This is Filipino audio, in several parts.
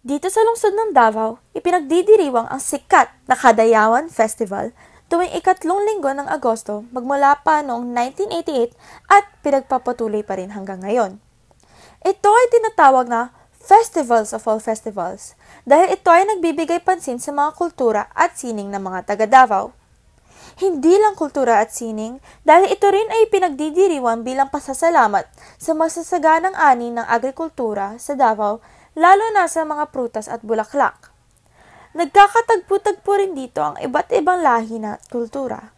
Dito sa lungsod ng Davao, ipinagdidiriwang ang sikat na Kadayawan Festival tuwing ikatlong linggo ng Agosto magmula pa noong 1988 at pinagpapatuloy pa rin hanggang ngayon. Ito ay tinatawag na Festivals of all Festivals dahil ito ay nagbibigay pansin sa mga kultura at sining ng mga taga Davao. Hindi lang kultura at sining dahil ito rin ay pinagdidiriwang bilang pasasalamat sa masasaganang ani ng agrikultura sa Davao, lalo na sa mga prutas at bulaklak. Nagkakatagpo-tagpo rin dito ang iba't ibang lahi na kultura.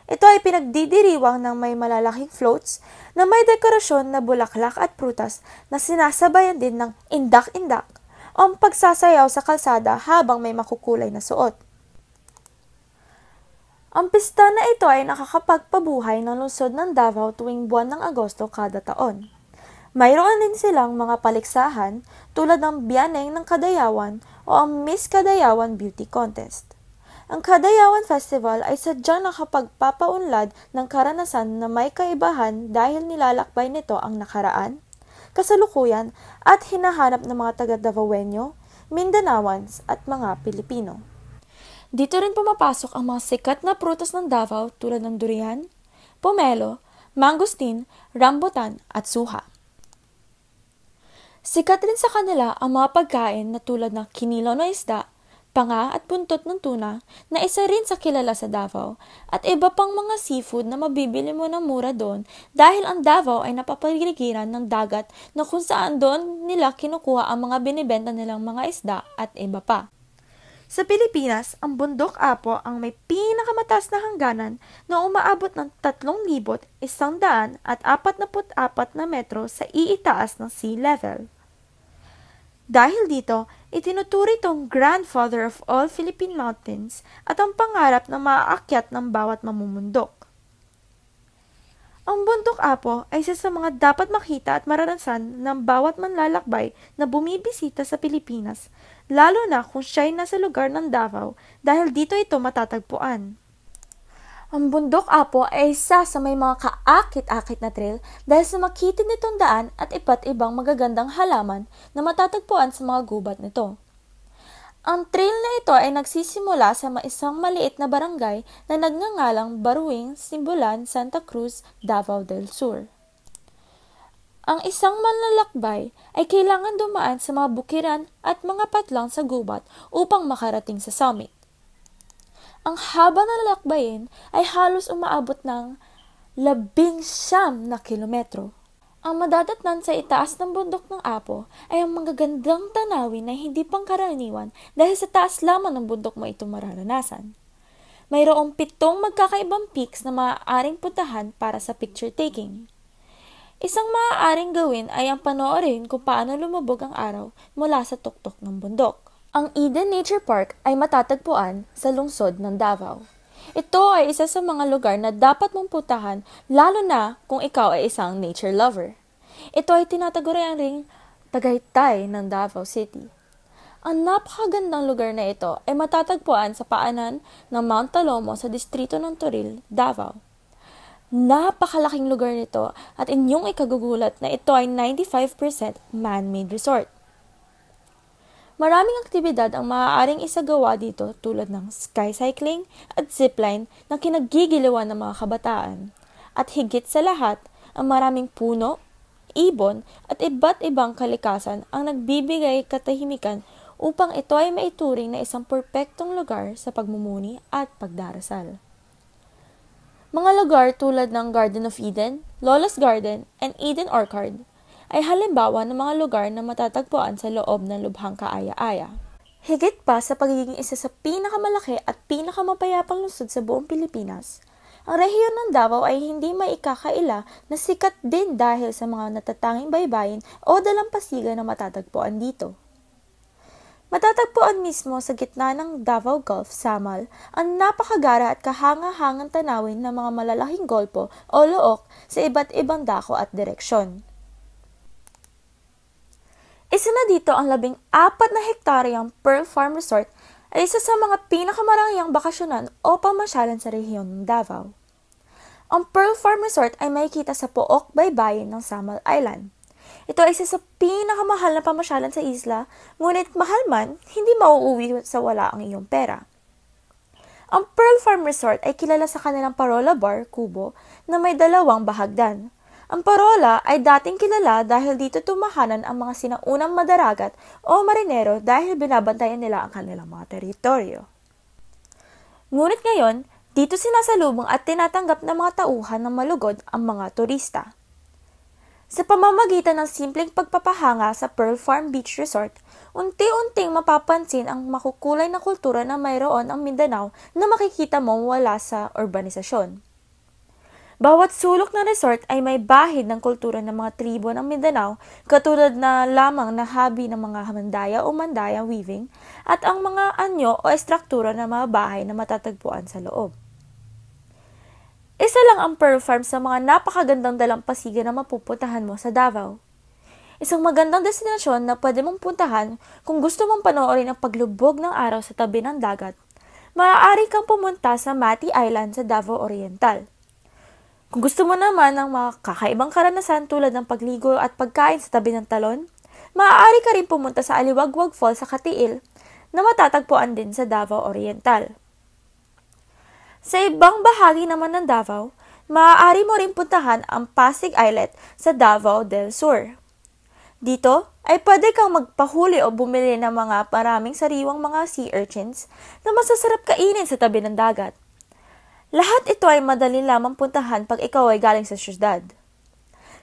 Ito ay pinagdidiriwang ng may malalaking floats na may dekorasyon na bulaklak at prutas na sinasabayan din ng indak-indak o ang pagsasayaw sa kalsada habang may makukulay na suot. Ang pista na ito ay nakakapagpabuhay ng lungsod ng Davao tuwing buwan ng Agosto kada taon. Mayroon din silang mga paliksahan tulad ng Biyaneng ng Kadayawan o ang Miss Kadayawan Beauty Contest. Ang Kadayawan Festival ay sadyang nakapagpapaunlad ng karanasan na may kaibahan dahil nilalakbay nito ang nakaraan, kasalukuyan at hinahanap ng mga taga-Davaoenyo, Mindanaoans at mga Pilipino. Dito rin pumapasok ang mga sikat na prutas ng Davao tulad ng durian, pomelo, mangosteen, rambutan at suha. Sikat rin sa kanila ang mga pagkain na tulad ng kinilaw na isda, panga at buntot ng tuna na isa rin sa kilala sa Davao at iba pang mga seafood na mabibili mo ng mura doon dahil ang Davao ay napapaligiran ng dagat na kung saan doon nila kinukuha ang mga binibenta nilang mga isda at iba pa. Sa Pilipinas, ang Bundok Apo ang may pinakamataas na hangganan na umaabot ng 3,144 na metro sa iitaas ng sea level. Dahil dito, itinuturi itong grandfather of all Philippine mountains at ang pangarap na maaakyat ng bawat mamumundok. Ang Bundok Apo ay isa sa mga dapat makita at maranasan ng bawat manlalakbay na bumibisita sa Pilipinas, lalo na kung siya ay nasa lugar ng Davao dahil dito ito matatagpuan. Ang Bundok Apo ay isa sa may mga kaakit-akit na trail dahil sa makitid nitong daan at iba't ibang magagandang halaman na matatagpuan sa mga gubat nito. Ang trail na ito ay nagsisimula sa isang maliit na barangay na nagngangalang Baruing, Simbolan, Santa Cruz, Davao del Sur. Ang isang manlalakbay ay kailangan dumaan sa mga bukiran at mga patlang sa gubat upang makarating sa summit. Ang haba ng lalakbayin ay halos umaabot ng 19 na kilometro. Ang madadatnan sa itaas ng bundok ng Apo ay ang magagandang tanawin na hindi pangkaraniwan dahil sa taas lamang ng bundok mo ito mararanasan. Mayroong 7 magkakaibang peaks na maaaring puntahan para sa picture taking. Isang maaaring gawin ay ang panoorin kung paano lumubog ang araw mula sa tuktok ng bundok. Ang Eden Nature Park ay matatagpuan sa lungsod ng Davao. Ito ay isa sa mga lugar na dapat mong puntahan lalo na kung ikaw ay isang nature lover. Ito ay tinataguriang ring Tagaytay ng Davao City. Ang napakagandang lugar na ito ay matatagpuan sa paanan ng Mount Talomo sa distrito ng Toril, Davao. Napakalaking lugar nito at inyong ikagugulat na ito ay 95% man-made resort. Maraming aktibidad ang maaaring isagawa dito tulad ng sky cycling at zipline na kinagigiliwan ng mga kabataan. At higit sa lahat, ang maraming puno, ibon at iba't ibang kalikasan ang nagbibigay katahimikan upang ito ay maituring na isang perpektong lugar sa pagmumuni at pagdarasal. Mga lugar tulad ng Garden of Eden, Lola's Garden, and Eden Orchard ay halimbawa ng mga lugar na matatagpuan sa loob ng lubhang kaaya-aya. Higit pa sa pagiging isa sa pinakamalaki at pinakamapayapang lungsod sa buong Pilipinas, ang rehiyon ng Davao ay hindi maikakaila na sikat din dahil sa mga natatanging baybayin o dalampasigan na matatagpuan dito. Matatagpuan mismo sa gitna ng Davao Gulf, Samal, ang napakagara at kahanga-hangang tanawin ng mga malalaking golpo o look sa iba't ibang dako at direksyon. Isa na dito ang 14 na hektaryang Pearl Farm Resort ay isa sa mga pinakamarangiyang bakasyonan o pamasyalan sa rehiyon ng Davao. Ang Pearl Farm Resort ay makikita sa Pook Baybayin ng Samal Island. Ito ay isa sa pinakamahal na pamasyalan sa isla, ngunit mahal man, hindi mauuwi sa wala ang iyong pera. Ang Pearl Farm Resort ay kilala sa kanilang Parola Bar, kubo, na may dalawang bahagdan. Ang Parola ay dating kilala dahil dito tumahanan ang mga sinaunang madaragat o marinero dahil binabantayan nila ang kanilang mga teritoryo. Ngunit ngayon, dito sinasalubong at tinatanggap ng mga tauhan ng malugod ang mga turista. Sa pamamagitan ng simpleng pagpapahanga sa Pearl Farm Beach Resort, unti-unting mapapansin ang makukulay na kultura na mayroon ang Mindanao na makikita mo wala sa urbanisasyon. Bawat sulok ng resort ay may bahid ng kultura ng mga tribo ng Mindanao katulad na lamang na hobby ng mga Mandaya o Mandaya weaving at ang mga anyo o estruktura ng mga bahay na matatagpuan sa loob. Isa lang ang Pearl Farm sa mga napakagandang dalampasigan na mapupuntahan mo sa Davao. Isang magandang destinasyon na pwede mong puntahan kung gusto mong panoorin ang paglubog ng araw sa tabi ng dagat. Maaari kang pumunta sa Mati Island sa Davao Oriental. Kung gusto mo naman ng mga kakaibang karanasan tulad ng pagligo at pagkain sa tabi ng talon, maaari ka rin pumunta sa Aliwagwag Falls sa Katiil na matatagpuan din sa Davao Oriental. Sa ibang bahagi naman ng Davao, maaari mo rin puntahan ang Pasig Islet sa Davao del Sur. Dito ay pwede kang magpahuli o bumili ng mga maraming sariwang mga sea urchins na masasarap kainin sa tabi ng dagat. Lahat ito ay madali lamang puntahan pag ikaw ay galing sa syudad.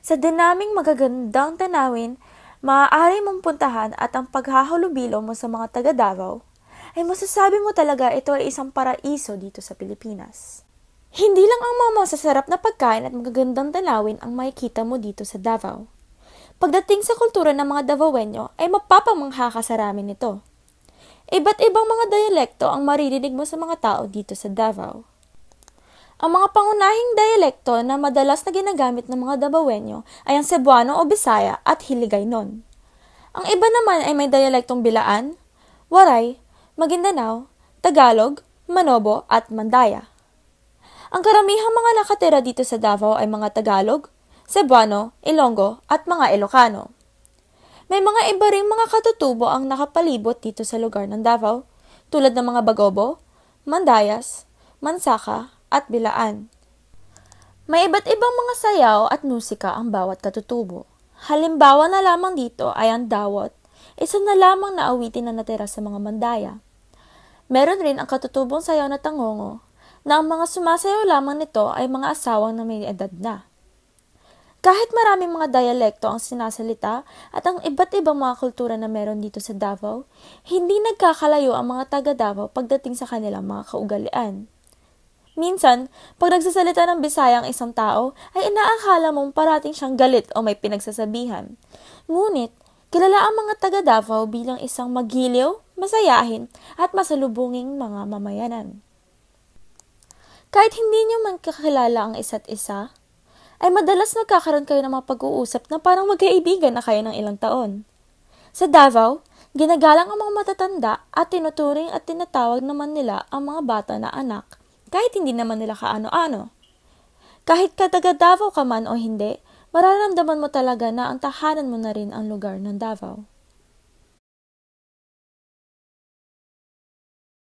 Sa dinaming magagandang tanawin, maaari mong puntahan at ang paghahalubilo mo sa mga taga Davao, ay masasabi mo talaga ito ay isang paraiso dito sa Pilipinas. Hindi lang ang mga masasarap na pagkain at magagandang tanawin ang makikita mo dito sa Davao. Pagdating sa kultura ng mga Davaoenyo ay mapapamangha ka sa ramin nito. Iba't ibang mga dialekto ang maririnig mo sa mga tao dito sa Davao. Ang mga pangunahing dialekto na madalas na ginagamit ng mga Davaoenyo ay ang Cebuano o Bisaya at Hiligaynon. Ang iba naman ay may dialektong Bilaan, Waray, Maguindanao, Tagalog, Manobo at Mandaya. Ang karamihang mga nakatira dito sa Davao ay mga Tagalog, Cebuano, Ilonggo at mga Ilocano. May mga iba ring mga katutubo ang nakapalibot dito sa lugar ng Davao, tulad ng mga Bagobo, Mandayas, Mansaka at Bilaan. May iba't ibang mga sayaw at musika ang bawat katutubo. Halimbawa na lamang dito ay ang dawot, isa na lamang na awitin na natira sa mga Mandaya. Meron rin ang katutubong sayaw na tangongo, na ang mga sumasayaw lamang nito ay mga asawang na may edad na. Kahit maraming mga dialekto ang sinasalita at ang iba't ibang mga kultura na meron dito sa Davao, hindi nagkakalayo ang mga taga Davao pagdating sa kanilang mga kaugalian. Minsan, pag nagsasalita ng Bisaya ang isang tao, ay inaakala mong parating siyang galit o may pinagsasabihan. Ngunit, kilala ang mga taga Davao bilang isang magiliw, masayahin at masalubunging mga mamayanan. Kahit hindi niyo man kakilala ang isa't isa, ay madalas nagkakaroon kayo ng mga pag-uusap na parang magkaibigan na kayo ng ilang taon. Sa Davao, ginagalang ang mga matatanda at tinuturing at tinatawag naman nila ang mga bata na anak, kahit hindi naman nila kaano-ano. Kahit kataga Davao ka man o hindi, mararamdaman mo talaga na ang tahanan mo na rin ang lugar ng Davao.